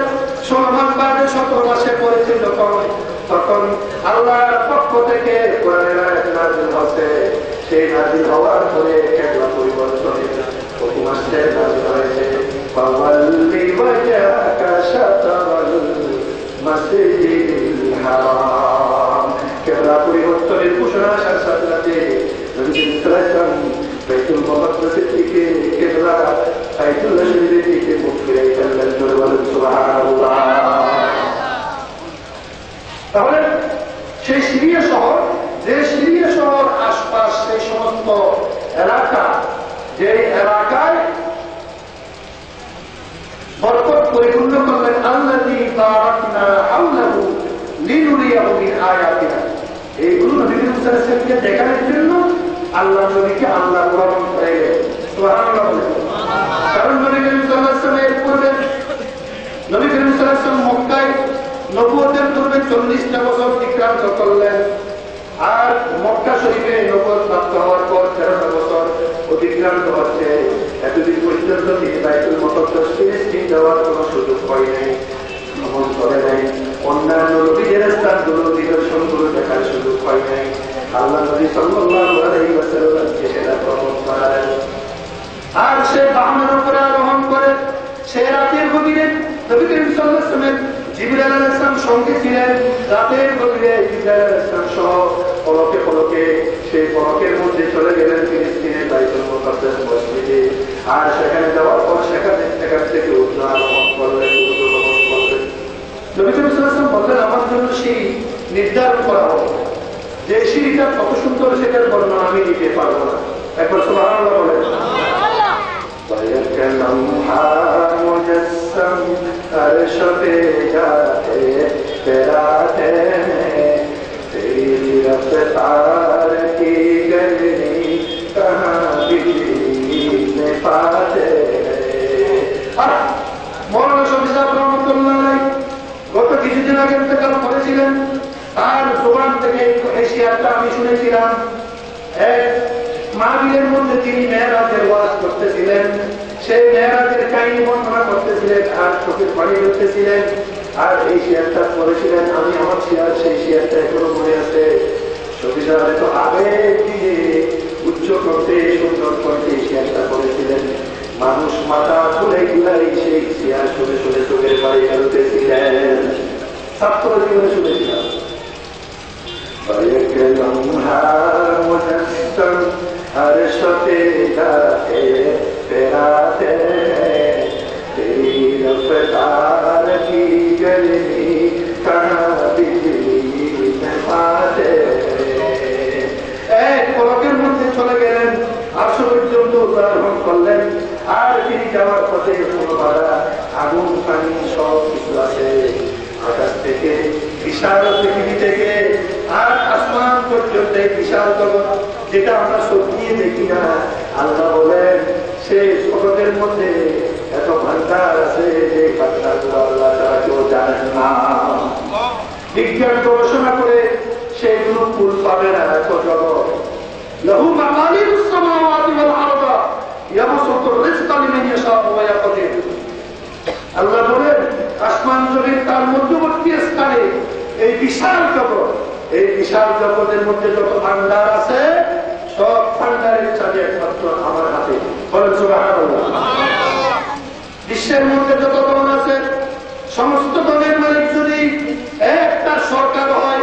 16 মাস বাদে 17 মাসে পড়েছে তখন আল্লাহর পক্ষ থেকে কোরআনের আয়াত নাযিল হচ্ছে। সেই নাযিল হওয়ার পরে কিবলা পরিবর্তনের প্রথম মাসে নাযিল হয়েছে ফাওয়াল্লি ওয়াজহাকা শাতরাল মাসজিদিল হারাম। কিবলা পরিবর্তনের ঘোষণা আসার সাথে সাথে নবী সাল্লাল্লাহু আলাইহি ওয়াসাল্লাম বাইতুল মুকদ্দাসের দিকে কিবলা বাইতুল্লাহ শরীফের দিকে মুখ ফিরিয়ে ফেললেন। বলেন সুবহানাল্লাহ। এলাকা, যে এলাকায় বরকত পরিপূর্ণ করলেন আল্লাযী বারাকনা হাওলাহু লিনুরিয়াহু মিন আয়াতিনা। এইগুলো নবী করিম সাল্লাল্লাহু আলাইহি ওয়াসাল্লামকে দেখানোর জন্য আল্লাহ নবীকে আল্লাহ গ্রহণ করাইলেন। সুবহানাল্লাহ। কারণ নবী করিম সাল্লাল্লাহু আলাইহি ওয়াসাল্লামের পূর্বে নবী করিম সাল্লাল্লাহু আলাইহি ওয়াসাল্লাম মক্কায় নবুয়তের পূর্বে 40টা বছর অতিক্রান্ত করলেন, আর মক্কা শরীফে নবুয়ত প্রাপ্ত হওয়ার পর 13টা বছর অতিক্রান্ত হচ্ছে। এতদিন পর্যন্ত তিনি বাইতুল মুকাদ্দাস ফিলিস্তিন যাওয়ার কোনো সুযোগ হয় নাই, ভ্রমণ করে নাই, অন্যান্য নবীদের স্থানগুলো নিদর্শনগুলো দেখার সুযোগ হয় নাই। আল্লাহ নবী সাল্লাল্লাহু আলাইহি ওয়াসাল্লামকে সেটা ভ্রমণ করালেন। আর সে বাহনের উপরে আরোহণ করে সে রাতের গভীরে নবী করিম সাল্লাল্লাহু আলাইহি ওয়াসাল্লাম জিবরাইল আলাইহিস সালাম সঙ্গে ছিলেন। রাতের গভীরে জিবরাইল আলাইহিস সালাম সহ পলকে পলকে সেই পলকের মধ্যে চলে গেলেন ফিলিস্তিনের বাইতুল মুকাদ্দাস মসজিদে। আর সেখানে যাওয়ার পর সেখান থেকে উঠল আরোহণ করলেন, উর্দুগমন করলেন। নবী করিম সাল্লাল্লাহু আলাইহি ওয়াসাল্লাম বললেন, আমার জন্য সেই নির্ধারণ করা হোক, যে সিঁড়িটা কত সুন্দর সেটার বর্ণনা আমি দিতে পারবো না। একবার সুবহানাল্লাহ বলেন। मुजस्सम अर्श पे जाते तेराते तेरी रफ्तार की गली कहाँ बिजली में पाते। मौलाना शफी साहब रहमতুল্লাহ আলাইহি গত কিছুদিন আগে ইন্তেকাল করেছিলেন। তার জবান থেকে এই শিয়ারটা আমি শুনেছিলাম। এক মাহফিলের মধ্যে তিনি মেরাজের ওয়াজ করতেছিলেন, সেই মেরাজের কাহিনী বর্ণনা করতেছিলেন আর চোখের পানি ধরতেছিলেন। আর এই শিয়ারটা করেছিলেন, আমি আমার শিয়ার সেই শিয়ারটা এখনো মনে আছে। শফি সাহেব এত আবেগ দিয়ে উচ্চ কণ্ঠে সুন্দর কণ্ঠে শিয়ারটা করেছিলেন। মানুষ মাথা তুলে ঘুরাই সেই শিয়ার শুনে শুনে চোখের পানি ফেলতেছিলেন। ছাত্র জীবনে শুনেছিলাম। अर्श पे जाते तेराते तेरी रफ्तार की गली कहाँ बिजली में पाते। एक पलकेर मध्य चले गেলেন, আরশ পর্যন্ত আরোহণ করলেন। আর তিনি যাওয়ার পথে কোনো বাধা, আগুন পানি সব কিছু আছে। আকাশ থেকে বিশাল পৃথিবী থেকে আর আসমান পর্যন্ত বিশাল জগৎ, যেটা আমরা চোখ দিয়ে দেখি না। আল্লাহ বলেন সেই জগতের মধ্যে এত ভান্ডার আছে যে ভান্ডারগুলো আল্লাহ ছাড়া কেউ জানেন না। বিজ্ঞান গবেষণা করে সেইগুলো ফুল পাবে না। এত জগৎ লাহু মাকালিদুস সামাওয়াতি ওয়াল আরদা ইয়াবসুতুর রিজকা লিমান ইয়াশাউ ওয়া ইয়াকদির। আল্লাহ বলেন আসমান জমিন তার মধ্যবর্তী স্থানে এই বিশাল জগৎ, এই বিশাল জগতের মধ্যে যত ভান্ডার আছে সব ভান্ডারের চাবি একমাত্র আমার হাতে। বলেন সুবহানাল্লাহ। বিশ্বের মধ্যে যত ধন আছে সমস্ত ধনের মালিক যদি একটা সরকার হয়,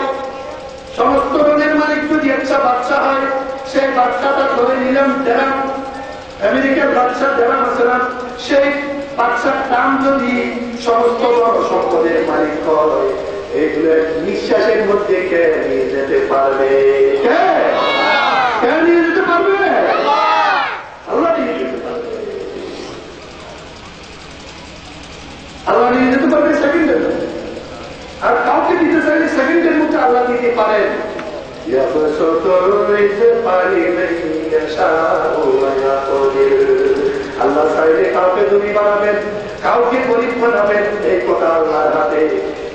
সমস্ত ধনের মালিক যদি একটা বাচ্চা হয়, সেই বাচ্চাটা ধরে নিলাম দেরাম, আমেরিকার বাচ্চা দেরাম আছে না, সেই বাচ্চার দাম যদি সমস্ত সম্পদের মালিক হয়, এগুলো নিঃশ্বাসের মধ্যে কে নিয়ে যেতে পারবে? কে নিয়ে যেতে পারবে? আল্লাহ নিয়ে যেতে পারবে। আল্লাহ নিয়ে যেতে পারবে সেকেন্ডের মধ্যে। আর কাউকে দিতে চাইলে সেকেন্ডের মধ্যে আল্লাহ দিতে পারেন। আল্লাহ চাইলে কাউকে ধনী বানাবেন, কাউকে গরিব বানাবেন, এই কথা আল্লাহর হাতে।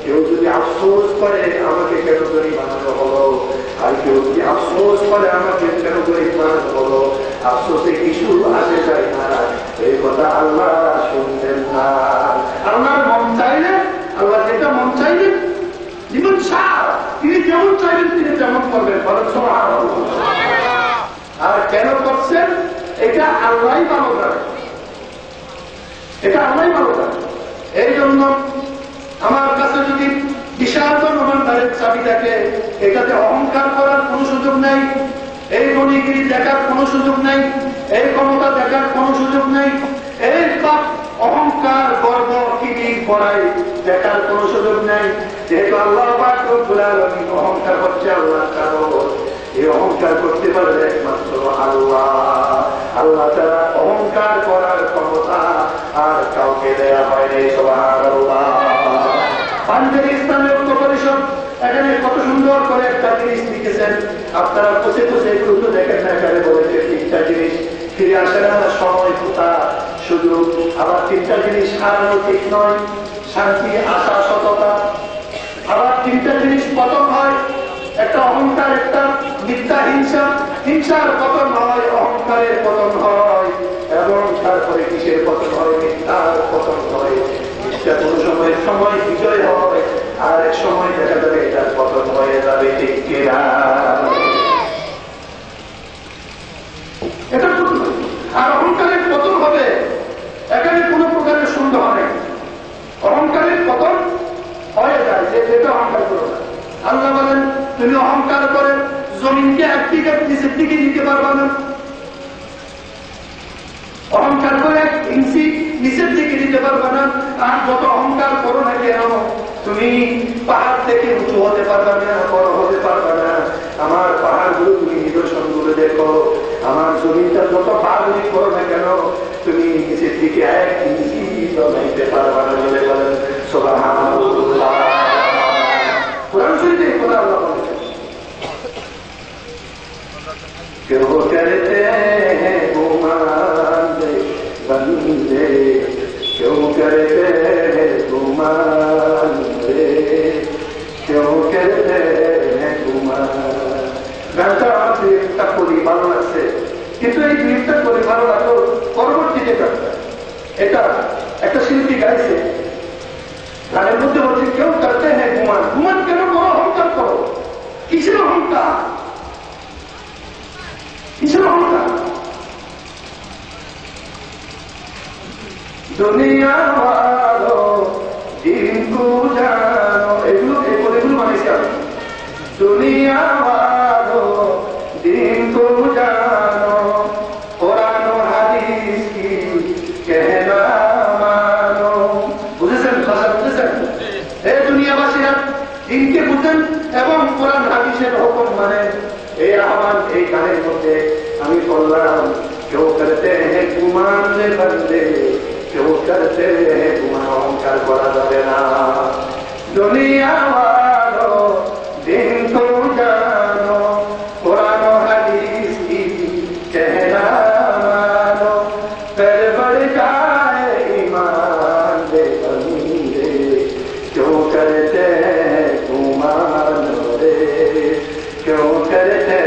কেউ যদি আফসোস করে আমাকে কেন ধনী বানানো হলো, আর কেউ যদি আফসোস করে আমাকে কেন গরিব বানানো হলো, আফসোসে কিছু আসে যায় না, এই কথা আল্লাহ শুনবেন না। আল্লাহর মন চাইলে, আল্লাহ যেটা মন চাইলে জীবন সার, তিনি যেমন চাইবেন তিনি তেমন করবেন। বলেন সুবহানাল্লাহ। আর কেন করছেন এটা আল্লাহই ভালো জানে, এটা আল্লাহই ভালো জানে। এই জন্য আমার কাছে যদি বিশাল ধনভাণ্ডারের চাবি থাকে, এটাতে অহংকার করার কোন সুযোগ নাই, এই মনিগিরি দেখার কোন সুযোগ নাই, এই ক্ষমতা দেখার কোন সুযোগ নাই, এই পাপ অহংকার গর্ব কিনি করাই দেখার কোন সুযোগ নাই। যেহেতু আল্লাহ পাক রব্বুল আলামিন অহংকার হচ্ছে আল্লাহর কারণ, এই অহংকার করতে পারবে একমাত্র আল্লাহ। আল্লাহ তাআলা অহংকার করার ক্ষমতা আর কাউকে দেয়া হয়নি। সুবহানাল্লাহ। পাঞ্জাবি ইসলামী ঐক্য পরিষদ এখানে কত সুন্দর করে একটা জিনিস লিখেছেন, আপনারা বসে বসে এগুলো তো দেখেন না, এখানে বলেছে তিনটা জিনিস ফিরে আসে না, সময়, কোথা, সুযোগ। আবার তিনটা জিনিস হারানো ঠিক নয়, শান্তি, আশা, সততা। আবার তিনটা জিনিস পতন হয়, একটা অহংকার, একটা মিথ্যা, হিংসা। হিংসার পতন হয়, অহংকারের পতন হয়, এবং তারপরে কিসের পতন হয়? মিথ্যার পতন হয়। কোনো সময় সময় বিজয় হয়, আর এক সময় দেখা যাবে এটার পতন হয়ে যাবে। ঠিক কিনা? এটা আর অহংকারের পতন হবে, এখানে কোনো প্রকারের সন্দেহ নেই। অহংকারের পতন হয়ে যায়, যে যেটা অহংকার করো না। আল্লাহ বলেন, তুমি অহংকার করে জমিনকে একদিকে নিচের দিকে নিতে পারবা না। অহংকার করে এক ইঞ্চি নিচের দিকে নিতে পারবে না। আর যত অহংকার করো না কেন, তুমি পাহাড় থেকে উঁচু হতে পারবে না, বড় হতে পারবে না। আমার পাহাড়গুলো তুমি নিদর্শন গুলো দেখো, আমার জমিনটা যত বাড়ি করো না কেন, তুমি নিচের দিকে এক ইঞ্চি জমাইতে পারবে না। বলে বলেন সুবহানাল্লাহ। কোরআন শরীফে কথা আল্লাহ বলেছেন, কেউ করতে हैं गुमान बंदे, क्यों करते हैं गुमान रे, क्यों करते हैं गुमान। গানটা আমার একটা করি ভালো লাগছে, কিন্তু এই দুইটা করি ভালো লাগলো পরবর্তীতে গানটা। এটা একটা শিল্পী গাইছে, গানের মধ্যে বলছে কেউ করতে हैं गुमान। गुमान কেন করো? অহংকার করো। কিসের অহংকার? কিসের অহংকার? দুনিয়া ভালো দিনকু জানো, এগুলো মানেছি আমি। দুনিয়া ভালো দিনকু জানো, কোরআন হাদিস কি कहना মানো। বুঝেছেন ভাষা? বুঝেছেন? এই দুনিয়াবাসীরা দিনকে বুঝেন এবং কোরআন হাদিসের হুকুম মানেন। এই আহ্বান এই গানের মধ্যে আমি বললাম, কেউ করতে हैं गुमान रे बंदे, কেউ করতে हैं गुमान। অহংকার করা যাবে না। দুনিয়া ভালো দিন তো জানো, কোরআন হাদিস কি कहना मानो, फिर बढ़ जाए ईमान रे बंदे, क्यों करते हैं गुमान रे, क्यों करते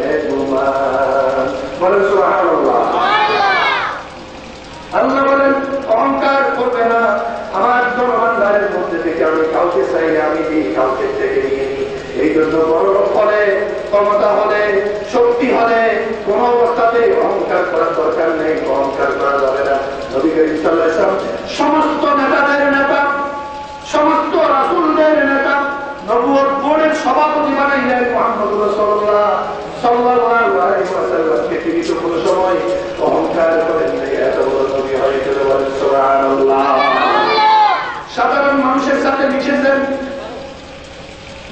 हैं गुमान। বলেন সুবহানাল্লাহ। আল্লাহ বলেন অহংকার করবে না। আমার জনভান্ডারের মধ্যে থেকে আমি কাউকে চাইলে আমি দিই, কাউকে থেকে নিয়ে নিই। এই জন্য বড় হলে, ক্ষমতা হলে, শক্তি হলে কোন অবস্থাতেই অহংকার করার দরকার নেই, অহংকার করা যাবে না। নবী করিম সাল্লাল্লাহু আলাইহি ওয়াসাল্লাম সমস্ত নেতাদের নেতা, সমস্ত রাসূলদের নেতা, নবুয়ত বোর্ডের সভাপতি বানাইলেন মুহাম্মদুর রাসূলুল্লাহ সাল্লাল্লাহু আলাইহি ওয়াসাল্লামকে। তিনি তো কোনো সময় অহংকার করেন নাই, এত বড় নবী হয়েছে। সুবহানাল্লাহ। সাধারণ মানুষের সাথে মিশেছেন,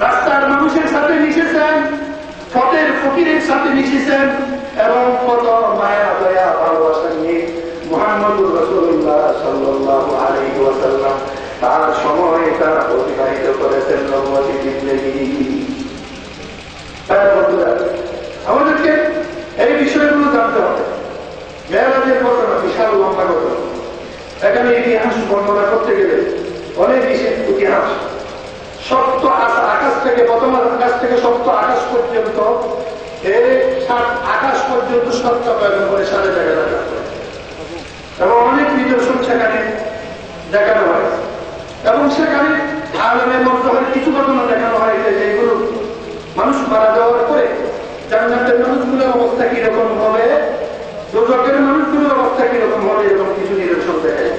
রাস্তার মানুষের সাথে মিশেছেন, পথের ফকিরের সাথে মিশেছেন, এবং কত মায়া, দয়া, ভালোবাসা নিয়ে মুহাম্মদুর রাসূলুল্লাহ সাল্লাল্লাহু আলাইহি ওয়াসাল্লাম তার সময়টা অতিবাহিত করেছেন নবুয়তি জিন্দেগি। বন্ধুরা, আমাদেরকে এই বিষয়গুলো জানতে হবে। মেরাজের ঘটনা বিশাল লম্বা ঘটনা। এখানে ইতিহাস বর্ণনা করতে গেলে অনেক ইতিহাস, সপ্ত আকাশ থেকে, প্রথম আকাশ থেকে সপ্ত আকাশ পর্যন্ত, এই 7 আকাশ পর্যন্ত সত্য প্রয়োজন করে সাথে দেখা দেখা, এবং অনেক নিদর্শন সেখানে দেখানো হয়। এবং সেখানে আলমের মধ্যে কিছু ঘটনা দেখানো হয় যেগুলো মানুষ মারা যাওয়ার পরে জান্নাতের মানুষগুলোর অবস্থা কিরকম হবে, দোজখের মানুষগুলোর অবস্থা কিরকম হবে, এরকম কিছু নিদর্শন দেখায়।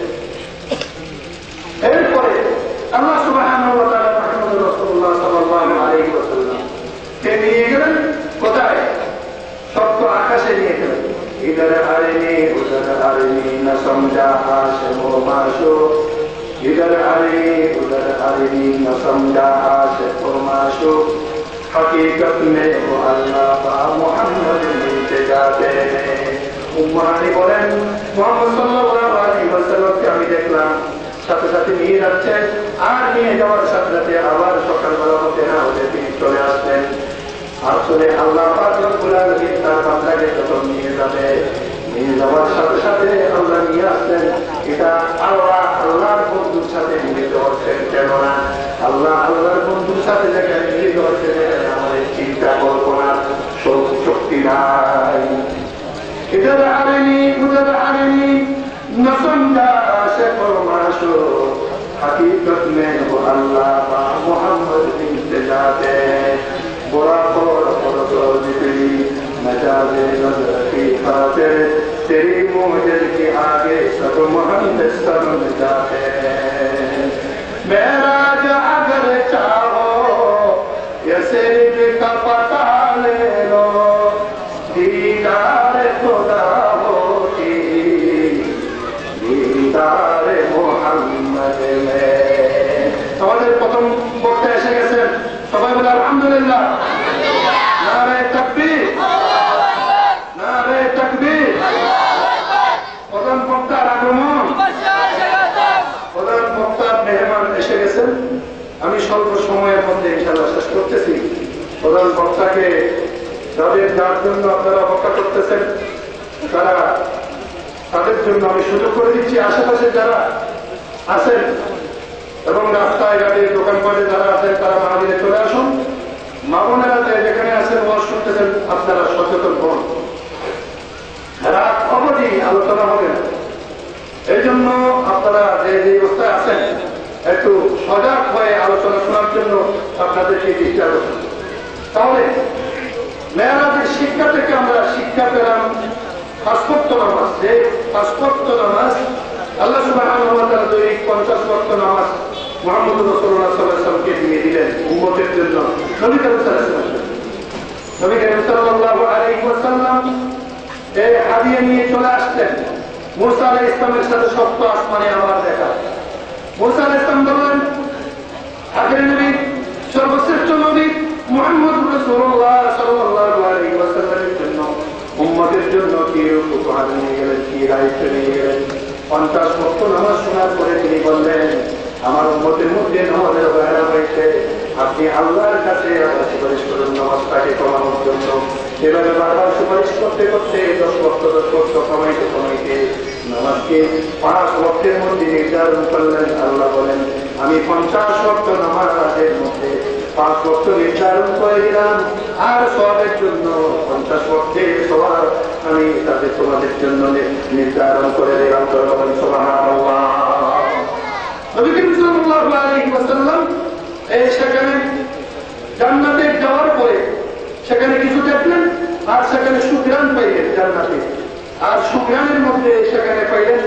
এরপরে আল্লাহ সুবহানাহু ওয়া তাআলা মুহাম্মদ রাসূলুল্লাহ সাল্লাল্লাহু আলাইহি ওয়াসাল্লাম কে নিয়ে গেলেন কোথায়? সপ্ত আকাশে নিয়ে গেলেন। ইধর আরিনি উধর আরিনি না সমঝা আশিক ও মাশূক, ইধর আরিনি উধর আরিনি না সমঝা আশিক ও মাশূক, हकीकत में वो अल्लाह पा मोहम्मद मिलते जाते हैं। উম্মাহানি বলেন মুহাম্মদ সাল্লাল্লাহু আলাইহি ওয়াসাল্লামকে আমি দেখলাম সাথে সাথে নিয়ে যাচ্ছেন, আর নিয়ে যাওয়ার সাথে সাথে আবার সকালবেলা হতে না হতে তিনি চলে আসলেন। আসলে আল্লাহ পাক রব্বুল আলামিন তার বান্দাকে যখন নিয়ে যাবে, নিয়ে যাওয়ার সাথে সাথে আল্লাহ নিয়ে আসলেন, এটা আল্লাহর বন্ধুর সাথে মিলিত হচ্ছেন। কেননা আল্লাহর বন্ধুর সাথে যেখানে মিলিত হচ্ছে সেখানে আমাদের চিন্তা কল্পনার শক্তি নাই। इधर आरनी उधर आरनी न समझा से फरमाशो, हकीकत में वो अल्लाह पा मोहम्मद मिलते जाते हैं। बुरा तो जितनी नजारे नजर की खातिर तेरी मोहजर के आगे सब मोहम्मद समझ जाते हैं। मेराज अगर चाहो ये सिर्फ का पता ले लो, दीदार खुदा होती दीदार मोहम्मद में। আমাদের প্রথম বক্তা এসে গেছেন, সবাই বলে আলহামদুলিল্লাহ। নারে তাকবীর, নারে তাকবীর। প্রধান বক্তার আগমন, প্রধান বক্তার মেহমান এসে গেছেন। আমি স্বল্প সময়ের মধ্যে ইনশাআল্লাহ শেষ করতেছি। প্রধান বক্তাকে যার জন্য আপনারা অপেক্ষা করতেছেন তাদের জন্য আমি সুযোগ করে দিচ্ছি, আশেপাশে যারা আছেন এবং রাস্তায় গাড়ির দোকানপাটে যারা আছেন তারা মাহফিলে চলে আসুন। মা বোনেরা যেখানে আছেন ওয়াজ শুনতেছেন, আপনারা সচেতন হন, রাত অবধি আলোচনা হবে না। এই জন্য আপনারা যে অবস্থায় আছেন একটু সজাগ হয়ে আলোচনা শোনার জন্য আপনাদেরকে চেষ্টা করুন। তাহলে মেরাজের শিক্ষা থেকে আমরা শিক্ষা পেলাম পাঁচ ওয়াক্ত নামাজ। যে পাঁচ ওয়াক্ত নামাজ আল্লাহ সুবহানাহু ওয়া তাআলা দৈনিক 50 ওয়াক্ত নামাজ মুহাম্মদ রাসূলুল্লাহ সাল্লাল্লাহু আলাইহি ওয়াসাল্লামকে দিয়ে দিলেন উম্মতের জন্য। নবী করিম সাল্লাল্লাহু আলাইহি ওয়াসাল্লাম এই হাদিয়া নিয়ে চলে আসলেন। মুসা আলাইহিস সালামের সাথে সপ্ত আসমানে আবার দেখা। মুসা আলাইহিস সালাম বললেন, আখির নবী সর্বশ্রেষ্ঠ নবী মুহাম্মদ রাসূলুল্লাহ সাল্লাল্লাহু আলাইহি ওয়াসাল্লামের জন্য উম্মতের জন্য কি উপহার নিয়ে গেলেন, কি দায়িত্ব নিয়ে গেলেন। 50 ওয়াক্ত নামাজ শোনার পরে তিনি বললেন, আমার উম্মতের মধ্যে নামাজের অবহেলা হয়েছে, আপনি আল্লাহর কাছে সুপারিশ করুন নামাজটাকে কমানোর জন্য। এভাবে বারবার সুপারিশ করতে করতে 10 ওয়াক্ত কমাইতে নামাজকে 5 ওয়াক্তের মধ্যে নির্ধারণ করলেন। আল্লাহ বলেন, আমি 50 ওয়াক্ত নামাজের মধ্যে 5 ওয়াক্ত নির্ধারণ করে দিলাম, আর সওয়াবের জন্য 50 ওয়াক্তের সওয়াব আমি তাদের তোমাদের জন্য নির্ধারণ করে দিলাম। সুবহানাল্লাহ। নবী করিম সাল্লাল্লাহু আলাইহি ওয়াসাল্লাম সেখানে জান্নাতে যাওয়ার পরে সেখানে কিছু দেখলেন, আর সেখানে সুঘ্রাণ পাইলেন জান্নাতে। আর সুঘ্রাণের মধ্যে সেখানে পাইলেন,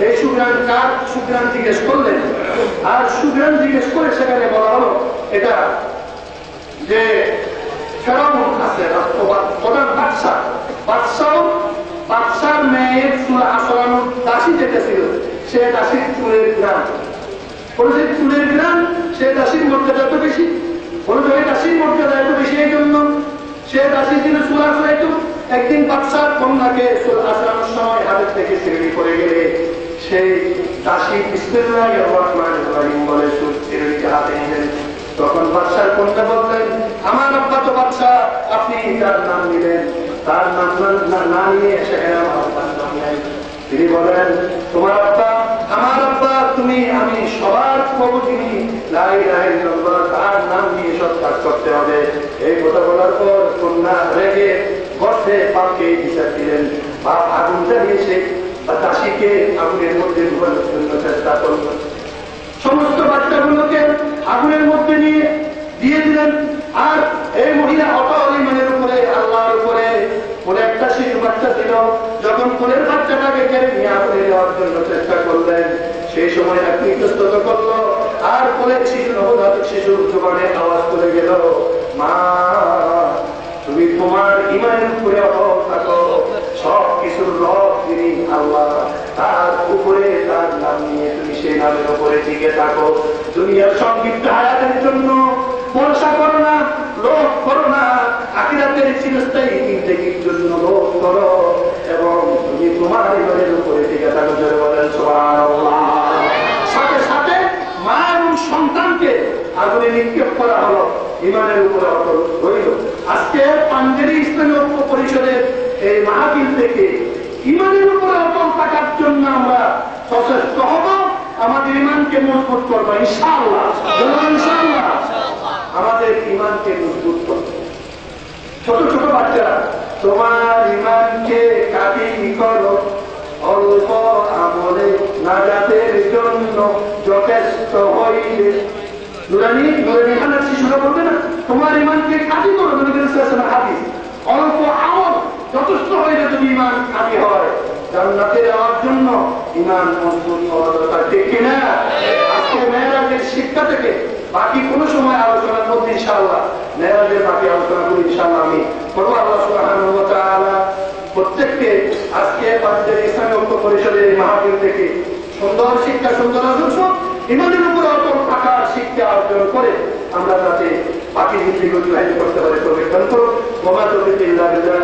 এই সুঘ্রাণ কার সুঘ্রাণ জিজ্ঞেস করলেন। আর সুঘ্রাণ জিজ্ঞেস করে সেখানে বলা হলো, এটা যে ফেরাউন আছে প্রধান বাদশার মেয়ের চুল আসরানোর দাসী যেটা ছিল, সে দাসীর চুলের গ্রাম বলেছে, চুলের গ্রাম সে দাসীর মর্যাদা এত বেশি, বলেছে ওই দাসীর মর্যাদা এত বেশি এই জন্য সে দাসী ছিল চুল আসরাইত। একদিন বাদশার কন্যাকে চুল আসরানোর সময় হাতের থেকে ছিঁড়ে পড়ে গেলে সেই দাসী বিসমিল্লাহির রহমানির রহিম বলে চুল ছিঁড়ে হাতে নিলেন। তখন বাদশার কন্যা বললেন, আমার আব্বা তো বাদশা, আপনি তার নাম নিলেন, তার নাম না নিয়ে সেখানে আমার আব্বার নাম নেন। তিনি বলেন, তোমার আব্বা আমার আব্বা, তুমি আমি সবার প্রভু যিনি, লা ইলাহা ইল্লাল্লাহ, তার নাম নিয়ে সব কাজ করতে হবে। এই কথা বলার পর কন্যা রেগে বসে বাপকে বিচার দিলেন। বাপ আগুন জ্বালিয়ে সেই দাসীকে আগুনের মধ্যে ঢোকানোর জন্য চেষ্টা করল। সমস্ত বাচ্চাগুলোকে আগুনের মধ্যে নিয়ে দিয়ে দিলেন। আর এই মহিলা অটল ইমানের উপরে, আল্লাহর উপরে, ওর একটা শিশু বাচ্চা ছিল, যখন কোলের বাচ্চাটাকে কেড়ে নিয়ে আগুনে দেওয়ার জন্য চেষ্টা করলেন, সেই সময় আপনি ইতস্তত করলো, আর কোলের শিশু নবজাতক শিশুর জোগানে আওয়াজ করে গেল, মা তুমি তোমার ইমানের উপরে অটল থাকো, সব কিছুর রব তিনি আল্লাহ, তার উপরে তার নাম নিয়ে তুমি সেই নামের উপরে টিকে থাকো। দুনিয়ার সংক্ষিপ্ত হায়াতের জন্য ভরসা করো না, লোভ করো না, আখিরাতের চিরস্থায়ী জিন্দেগির জন্য লোভ করো এবং তুমি তোমার ইমানের উপরে টিকে থাকো। জোরে বলেন সুবহানাল্লাহ। সাথে সাথে মা এবং সন্তানকে আগুনে নিক্ষেপ করা হলো, ইমানের উপরে অটল রইল। আজকে পাঞ্জেরি ইসলামী ঐক্য পরিষদের এই মাহফিল থেকে ইমানের উপরে অটল থাকার জন্য আমরা সচেষ্ট হব, আমাদের ইমানকে মজবুত করবো ইনশাআল্লাহ। ইনশাআল্লাহ আমাদের ইমানকে মজবুত করবো। ছোট ছোট বাচ্চারা, তোমার ইমানকে কাটি করো, অল্প আমলে নাজাতের জন্য যথেষ্ট হইবে। নুরানি খানের শিশুরা বলবে না, তোমার ইমানকে কাটি করো, হাদিস, অল্প আমল যথেষ্ট হইলে যদি ইমান কাটি হয়, জান্নাতে যাওয়ার জন্য ইমান মজবুত হওয়া দরকার, ঠিক কিনা? আজকে মেরাজের শিক্ষা থেকে বাকি কোন সময় আলোচনার মধ্যে ইনশাআল্লাহ মেরাজের বাকি আলোচনা করি ইনশাআল্লাহ আমি করবো। আল্লাহ সুবহানাহু ওয়া তাআলা প্রত্যেককে আজকে পাঞ্জেরি ইসলামী ঐক্য পরিষদের এই মাহফিল থেকে সুন্দর শিক্ষা, সুন্দর আদর্শ, ইমানের উপর অটল থাকার শিক্ষা অর্জন করে আমরা যাতে বাকি জিন্দেগি অতিবাহিত করতে পারি। তৌফিক দান করুন। ওয়া মা তাওফীক ইল্লা বিল্লাহ।